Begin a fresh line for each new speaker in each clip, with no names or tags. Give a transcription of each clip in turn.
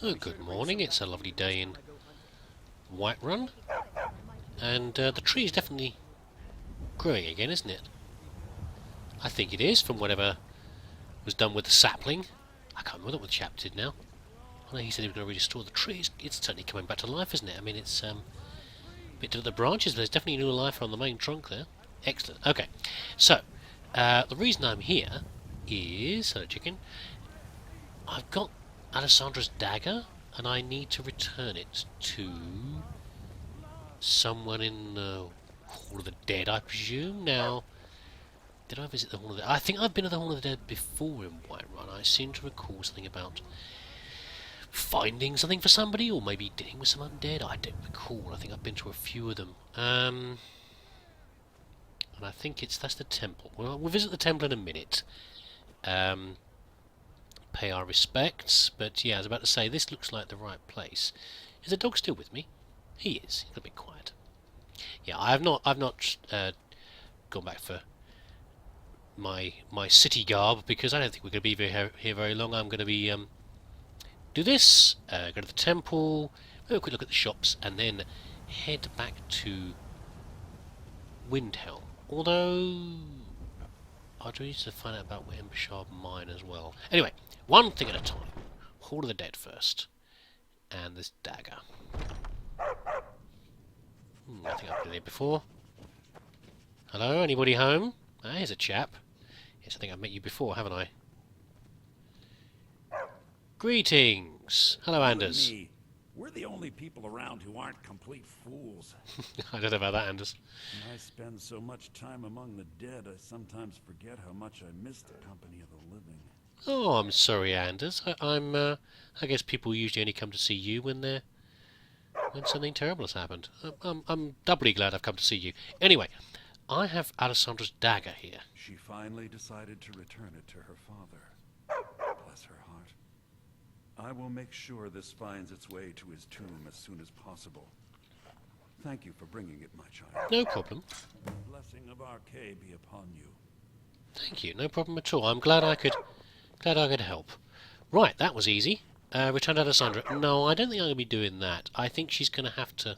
Oh, good morning. It's a lovely day in Whiterun, and the tree is definitely growing again, isn't it? I think it is, from whatever was done with the sapling. I can't remember what the chap did now. I know he said he was going to restore the trees. It's certainly coming back to life, isn't it? I mean, it's a bit to the branches, but there's definitely new life on the main trunk there. Excellent. Okay, so the reason I'm here is, hello chicken, I've got Alessandra's dagger, and I need to return it to someone in the Hall of the Dead, I presume. Now, did I visit the Hall of the Dead? I think I've been to the Hall of the Dead before in Whiterun. I seem to recall something about finding something for somebody, or maybe dealing with some undead. I don't recall. I think I've been to a few of them. And I think that's the temple. We'll visit the temple in a minute. Pay our respects, but yeah, I was about to say, this looks like the right place. Is the dog still with me? He is. He's a bit quiet. Yeah, I've not gone back for my city garb, because I don't think we're going to be here very long. I'm going to be do this, go to the temple, have a quick look at the shops, and then head back to Windhelm. Although I do need to find out about Embershard Mine as well. Anyway, one thing at a time. Hall of the Dead first, and this dagger. I think I've been here before. Hello, anybody home? Ah, here's a chap. Yes, I think I've met you before, haven't I? Greetings! Hello, Anders.
Me. We're the only people around who aren't complete fools.
I don't know about that, Anders.
When I spend so much time among the dead, I sometimes forget how much I miss the company of the living.
Oh, I'm sorry, Anders. I guess people usually only come to see you when something terrible has happened. I'm doubly glad I've come to see you. Anyway, I have Alessandra's dagger here.
She finally decided to return it to her father. Bless her heart. I will make sure this finds its way to his tomb as soon as possible. Thank you for bringing it, my child.
No problem.
The blessing of Arcay be upon you.
Thank you. No problem at all. I'm glad I could help. Right, that was easy. Return to Alessandra. No, I don't think I'm going to be doing that. I think she's going to have to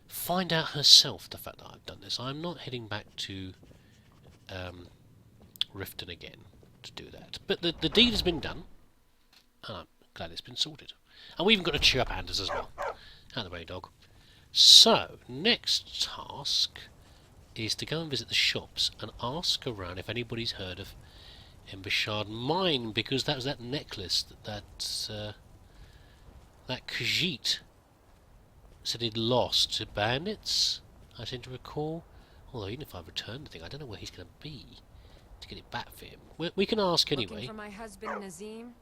find out herself the fact that I've done this. I'm not heading back to Riften again to do that. But the deed has been done, and I'm glad it's been sorted. And we've even got to cheer up Anders as well. Out of the way, dog. So, next task is to go and visit the shops and ask around if anybody's heard of Embershard Mine, because that was that necklace that Khajiit said he'd lost to bandits, I seem to recall. Although even if I return the thing, I don't know where he's going to be to get it back for him. We can ask anyway.
Looking for my husband Nazim?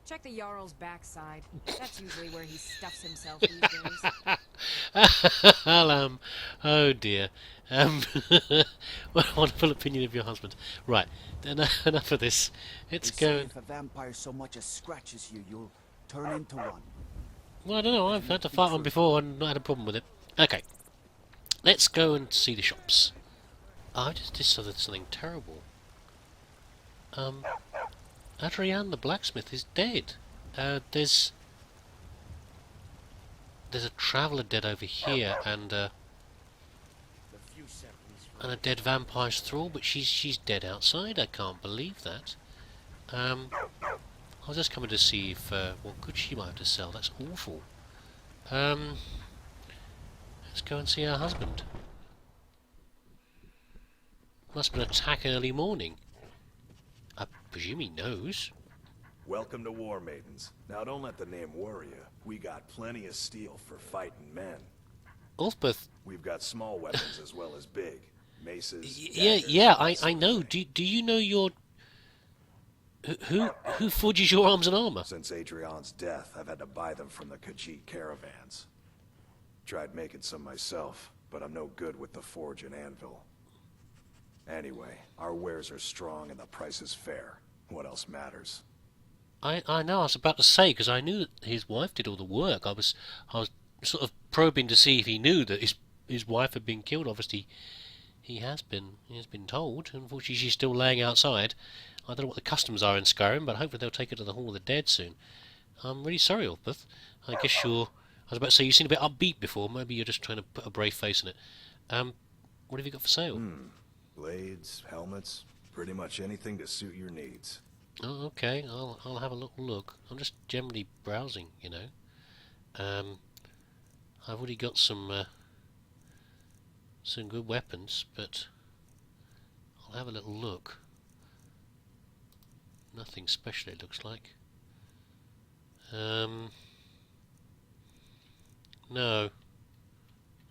Check the Jarl's backside. That's usually where he stuffs himself these days.
Oh dear. What a wonderful opinion of your husband. Right, enough of this. Let's go.
If a vampire so much as scratches you, you'll turn into one.
Well, I don't know. I've had to fight one before and not had a problem with it. Okay, let's go and see the shops. I just discovered something terrible. Adrian the blacksmith is dead. There's a traveller dead over here, and a dead vampire's thrall, but she's dead outside. I can't believe that. I was just coming to see if what good she might have to sell. That's awful. Let's go and see her husband. Must have been an attack early morning. I presume he knows.
Welcome to War Maidens. Now don't let the name worry you. We got plenty of steel for fighting men.
Ulfbeth.
We've got small weapons as well as big. Maces.
Yeah, I know. Do you know your... Who forges your arms and armor?
Since Adrian's death, I've had to buy them from the Khajiit caravans. Tried making some myself, but I'm no good with the forge and anvil. Anyway, our wares are strong and the price is fair. What else matters?
I know, I was about to say, because I knew that his wife did all the work. I was sort of probing to see if he knew that his wife had been killed. Obviously, he has been told. Unfortunately, she's still laying outside. I don't know what the customs are in Skyrim, but hopefully they'll take it to the Hall of the Dead soon. I'm really sorry, Elspeth. I guess you're... I was about to say, you seemed a bit upbeat before. Maybe you're just trying to put a brave face in it. What have you got for sale?
Blades, helmets, pretty much anything to suit your needs.
Oh, okay. I'll have a little look. I'm just generally browsing, you know. I've already got some good weapons, but I'll have a little look. Nothing special, it looks like. No.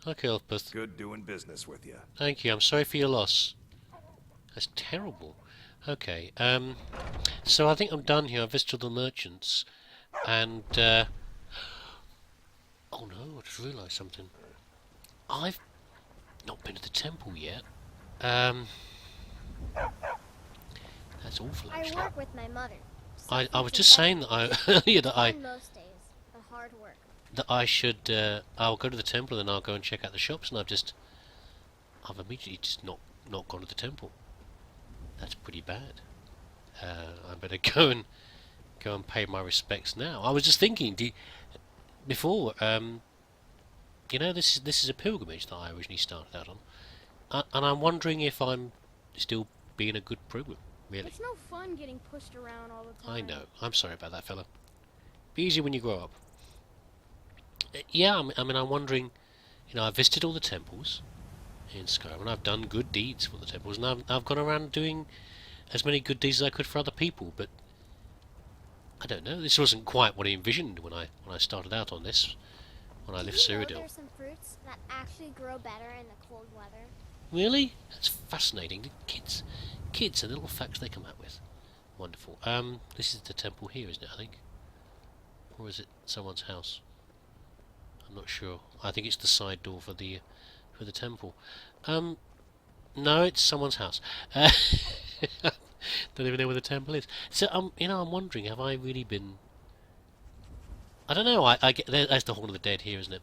Okay, Elspeth.
Good doing business with you.
Thank you. I'm sorry for your loss. That's terrible. Okay. So I think I'm done here. I've visited the merchants, and oh no! I just realised something. I've not been to the temple yet. That's awful, actually.
I work with my mother.
I was just saying that earlier that
Most days, the hard work.
that I should I'll go to the temple and then I'll go and check out the shops, and I've immediately just not gone to the temple. That's pretty bad. I better go and pay my respects now. I was just thinking, before you know, this is a pilgrimage that I originally started out on, and I'm wondering if I'm still being a good pilgrim. Really.
It's no fun getting pushed around all the time.
I know. I'm sorry about that, fella. Be easy when you grow up. Yeah, I mean, I'm wondering. You know, I've visited all the temples in Skyrim, and I've done good deeds for the temples, and I've gone around doing as many good deeds as I could for other people. But I don't know. This wasn't quite what I envisioned when I started out on this. When I left Cyrodiil.
There's some fruits that actually grow better in the cold weather.
Really? That's fascinating. The kids and the little facts they come out with. Wonderful. This is the temple here, isn't it, I think? Or is it someone's house? I'm not sure. I think it's the side door for the temple. No, it's someone's house. Don't even know where the temple is. So, you know, I'm wondering, have I really been... I don't know, I get... There's the Hall of the Dead here, isn't it?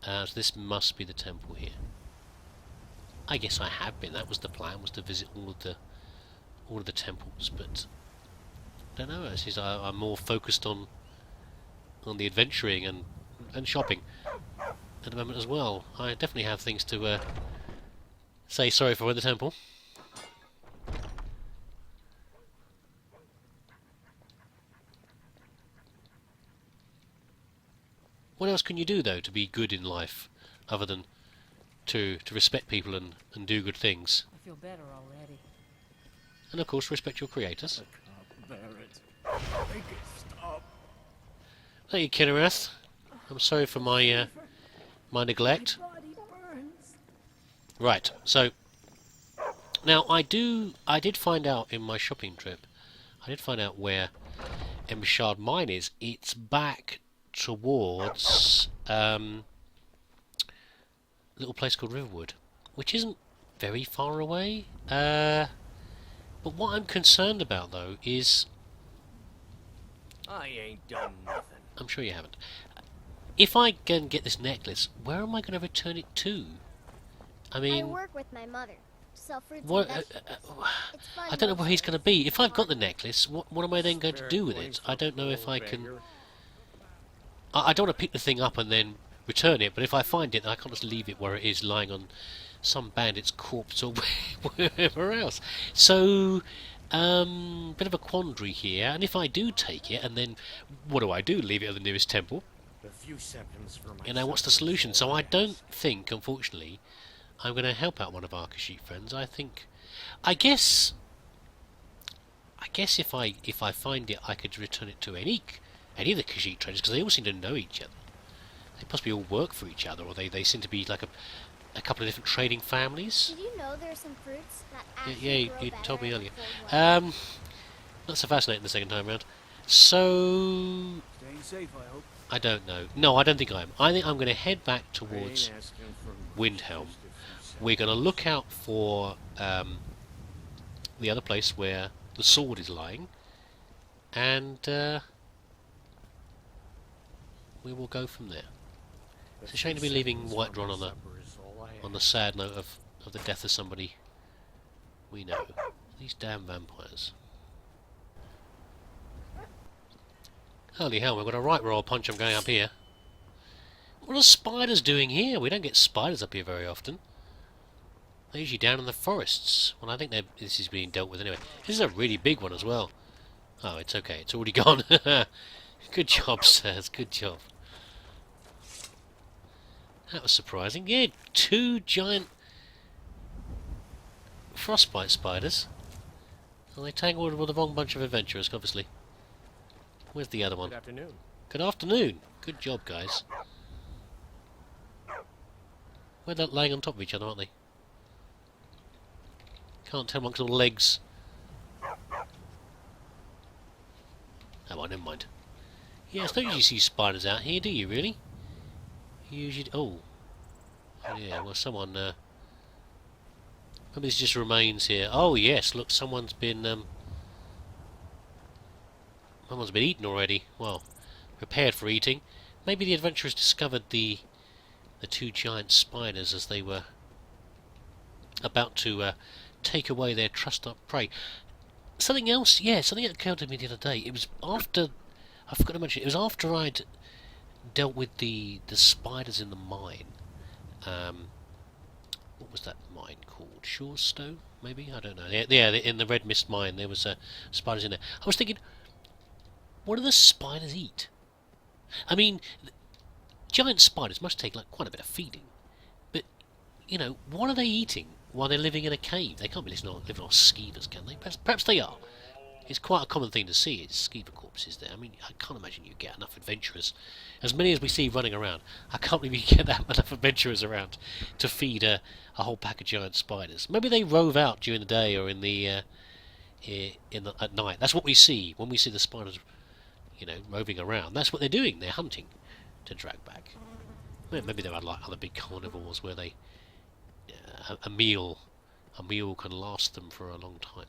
So this must be the temple here. I guess I have been. That was the plan, was to visit all of the temples, but I don't know. It seems I'm more focused on the adventuring and shopping at the moment as well. I definitely have things to say sorry for at the temple. What else can you do, though, to be good in life, other than to respect people and do good things?
I feel better already.
And of course, respect your creators.
I can't bear it. Make it stop.
Thank you, Kinnereth. I'm sorry for my my neglect.
Body burns.
Right, so now I did find out in my shopping trip. I did find out where Embershard Mine is. It's back towards a little place called Riverwood, which isn't very far away. But what I'm concerned about, though, is...
I ain't done nothing.
I'm sure you haven't. If I can get this necklace, where am I going to return it to? I mean...
I work with my mother. Sell fruits
what,
and vegetables. It's fun
I don't know
most
where he's
days.
going to be. If I've got the necklace, what am I then going to do with it? I don't know if I can... I don't want to pick the thing up and then return it, but if I find it, I can't just leave it where it is, lying on some bandit's corpse or wherever else. So, bit of a quandary here. And if I do take it, and then what do? Leave it at the nearest temple?
A few seconds for my
You know, what's the solution? So I don't think, unfortunately, I'm going to help out one of our Kashyyyk friends. I guess if I find it, I could return it to any of the Kashyyyk traders, because they all seem to know each other. They possibly all work for each other, or they seem to be like a couple of different trading families.
Did you know there's some fruits that
Yeah,
actually
you
grow
told me
better in
earlier.
the cold weather?
Not so fascinating the second time round. So
Staying safe, I hope.
I don't know. No, I don't think I am. I think I'm going to head back towards
I ain't asking for much,
Windhelm.
just a few
We're going to look out for the other place where the sword is lying, and we will go from there. It's a shame to be leaving Whiterun on the sad note of the death of somebody we know. These damn vampires. Holy hell, we've got a right royal punch. I'm going up here. What are spiders doing here? We don't get spiders up here very often. They're usually down in the forests. Well, I think this is being dealt with anyway. This is a really big one as well. Oh, it's okay. It's already gone. Good job, sirs. Good job. That was surprising. Yeah, 2 giant frostbite spiders. And they tangled with the wrong bunch of adventurers, obviously. Where's the other one?
Good afternoon.
Good afternoon. Good job, guys. They're laying on top of each other, aren't they? Can't tell amongst all the legs. Oh, well, never mind. Yeah, I don't usually see spiders out here, do you, really? You usually... Oh. Yeah, well, someone... Maybe it's just remains here. Oh, yes, look, someone's been eaten already. Well, prepared for eating. Maybe the adventurers discovered the 2 giant spiders as they were about to take away their trussed-up prey. Something else, yeah, something that occurred to me the other day. It was after... I forgot to mention, it was after I'd dealt with the spiders in the mine. What was that mine called? Shorestow, maybe? I don't know. Yeah, in the Red Mist mine, there was spiders in there. I was thinking, what do the spiders eat? I mean, giant spiders must take like quite a bit of feeding. But, you know, what are they eating while they're living in a cave? They can't be living on skeevers, can they? Perhaps they are. It's quite a common thing to see, is skeever corpses there. I mean, I can't imagine you get enough adventurers. As many as we see running around, I can't believe you get that enough adventurers around to feed a whole pack of giant spiders. Maybe they rove out during the day or at night. That's what we see when we see the spiders, you know, roving around. That's what they're doing. They're hunting to drag back. Maybe there are like other big carnivores where they a meal can last them for a long time.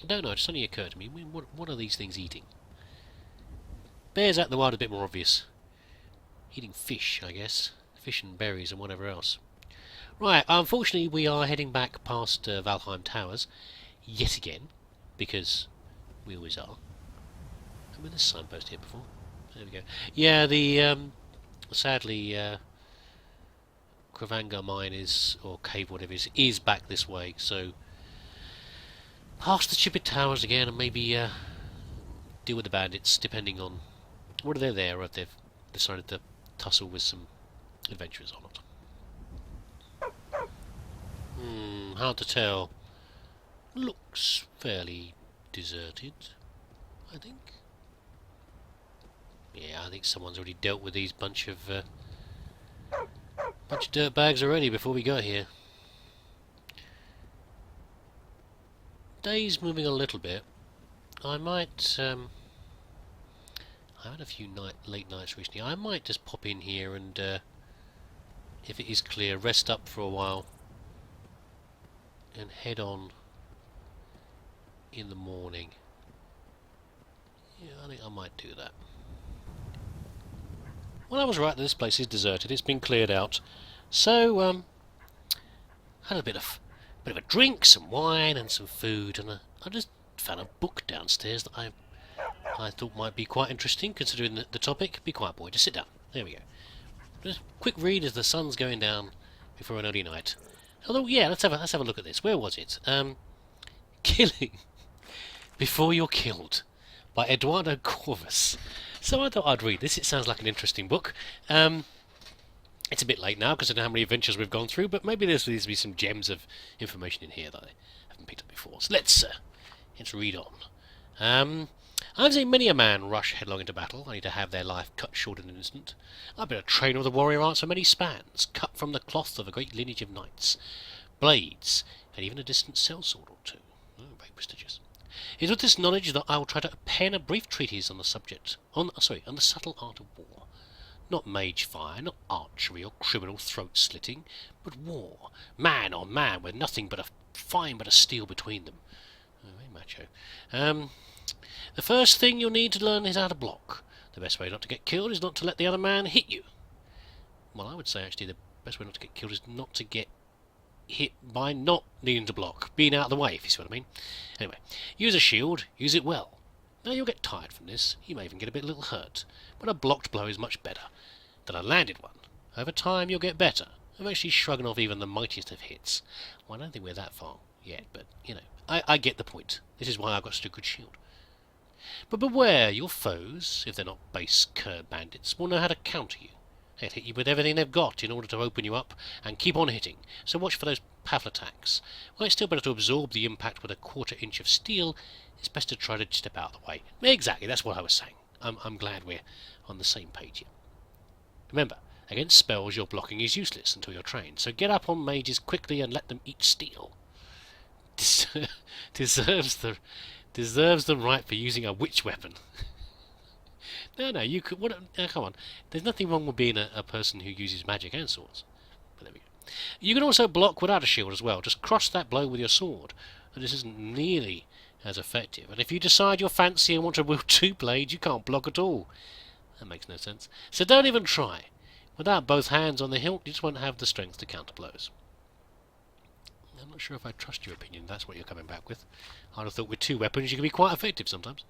I don't know, it just only occurred to me, what are these things eating? Bears out in the wild are a bit more obvious. Eating fish, I guess. Fish and berries and whatever else. Right, unfortunately we are heading back past Valheim Towers yet again, because we always are. Remember this signpost here before? There we go. Yeah, the sadly Kravanga mine or cave, whatever it is back this way, so past the stupid towers again and maybe deal with the bandits, depending on whether they're there or if they've decided to tussle with some adventurers or not. Hard to tell. Looks fairly deserted, I think. Yeah, I think someone's already dealt with these bunch of dirtbags already before we got here. Day's moving a little bit. I might I had a few late nights recently. I might just pop in here and if it is clear, rest up for a while and head on in the morning. Yeah, I think I might do that. Well, I was right, this place is deserted. It's been cleared out. So had a bit of a drink, some wine and some food, and I just found a book downstairs that I thought might be quite interesting considering the topic. Be quiet, boy, just sit down. There we go. Just a quick read as the sun's going down before an early night. Although, yeah, let's have a look at this. Where was it? Killing Before You're Killed by Eduardo Corvus. So I thought I'd read this. It sounds like an interesting book. It's a bit late now because I don't know how many adventures we've gone through, but maybe there's be some gems of information in here that I haven't picked up before. So let's read on. I've seen many a man rush headlong into battle, only to have their life cut short in an instant. I've been a trainer of the warrior arts for many spans, cut from the cloth of a great lineage of knights, blades, and even a distant sellsword or two. Oh, very prestigious. It is with this knowledge that I will try to pen a brief treatise on the subject, on the subtle art of war. Not mage fire, not archery or criminal throat-slitting, but war, man on man, with nothing but a steel between them. Oh, very macho. The first thing you'll need to learn is how to block. The best way not to get killed is not to let the other man hit you. Well, I would say actually the best way not to get killed is not to get hit by not needing to block, being out of the way, if you see what I mean. Anyway, use a shield, use it well. Now you'll get tired from this, you may even get a little hurt, but a blocked blow is much better than a landed one. Over time you'll get better, eventually shrugging off even the mightiest of hits. Well, I don't think we're that far yet, but, you know, I get the point. This is why I've got such a good shield. But beware, your foes, if they're not base cur bandits, will know how to counter you. They'll hit you with everything they've got in order to open you up, and keep on hitting, so watch for those powerful attacks. While it's still better to absorb the impact with a quarter-inch of steel, it's best to try to step out of the way. Exactly, that's what I was saying. I'm glad we're on the same page here. Remember, against spells your blocking is useless until you're trained, so get up on mages quickly and let them eat steel. Deserves the right for using a witch weapon. No, you could. Come on. There's nothing wrong with being a person who uses magic and swords. But there we go. You can also block without a shield as well. Just cross that blow with your sword. And this isn't nearly as effective. And if you decide you're fancy and want to wield two blades, you can't block at all. That makes no sense. So don't even try. Without both hands on the hilt, you just won't have the strength to counter blows. I'm not sure if I trust your opinion. That's what you're coming back with. I'd have thought with two weapons you can be quite effective sometimes.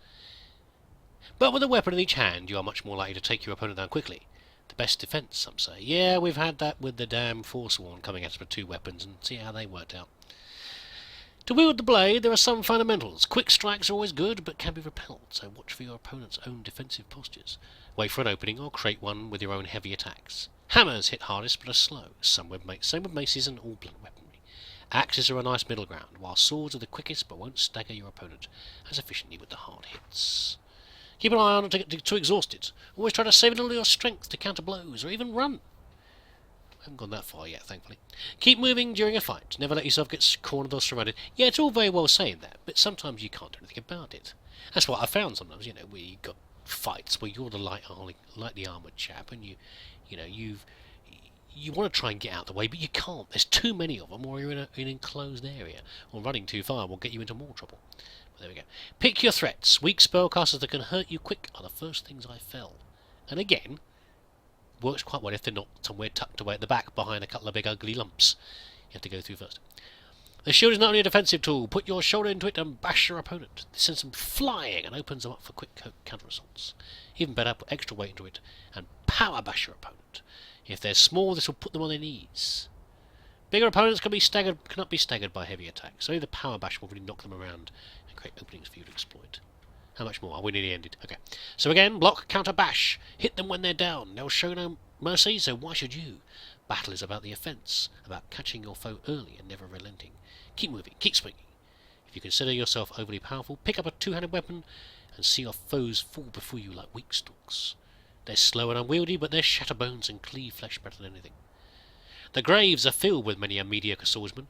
But with a weapon in each hand, you are much more likely to take your opponent down quickly. The best defence, some say. Yeah, we've had that with the damn Forsworn coming at us with two weapons, and see how they worked out. To wield the blade, there are some fundamentals. Quick strikes are always good, but can be repelled, so watch for your opponent's own defensive postures. Wait for an opening, or create one with your own heavy attacks. Hammers hit hardest, but are slow. Same with maces and all blunt weaponry. Axes are a nice middle ground, while swords are the quickest, but won't stagger your opponent as efficiently with the hard hits. Keep an eye on it to get too exhausted. Always try to save a little of your strength to counter blows, or even run. I haven't gone that far yet, thankfully. Keep moving during a fight. Never let yourself get cornered or surrounded. Yeah, it's all very well saying that, but sometimes you can't do anything about it. That's what I found sometimes, you know, where you've got fights where you're the lightly armoured chap, and you want to try and get out of the way, but you can't. There's too many of them, or you're in an enclosed area, or running too far will get you into more trouble. There we go. Pick your threats. Weak spellcasters that can hurt you quick are the first things I fell. And again, works quite well if they're not somewhere tucked away at the back behind a couple of big ugly lumps. You have to go through first. The shield is not only a defensive tool. Put your shoulder into it and bash your opponent. This sends them flying and opens them up for quick counter assaults. Even better, put extra weight into it and power bash your opponent. If they're small, this will put them on their knees. Bigger opponents cannot be staggered by heavy attacks. Only the power bash will really knock them around and create openings for you to exploit. How much more? We nearly ended. Okay. So again, block, counter, bash. Hit them when they're down. They'll show no mercy, so why should you? Battle is about the offence, about catching your foe early and never relenting. Keep moving, keep swinging. If you consider yourself overly powerful, pick up a two-handed weapon and see your foes fall before you like weak stalks. They're slow and unwieldy, but they shatter bones and cleave flesh better than anything. The graves are filled with many a mediocre swordsman.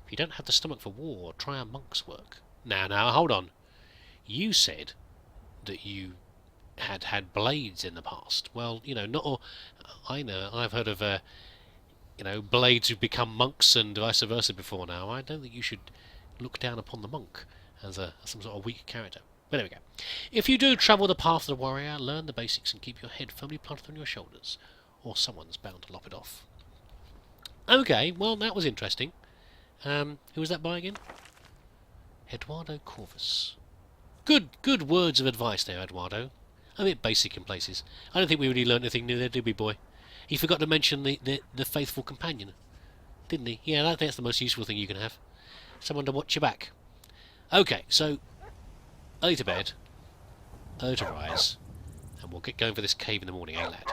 If you don't have the stomach for war, try a monk's work. Now, hold on. You said that you had blades in the past. Well, you know, not all. I know, I've heard of, blades who've become monks and vice versa before now. I don't think you should look down upon the monk as some sort of weak character. But there we go. If you do travel the path of the warrior, learn the basics and keep your head firmly planted on your shoulders, or someone's bound to lop it off. Okay, well, that was interesting. Who was that by again? Eduardo Corvus. Good words of advice there, Eduardo. A bit basic in places. I don't think we really learnt anything new there, did we, boy? He forgot to mention the faithful companion, didn't he? Yeah, I think that's the most useful thing you can have. Someone to watch your back. Okay, so early to bed, early to rise, and we'll get going for this cave in the morning, eh, lad?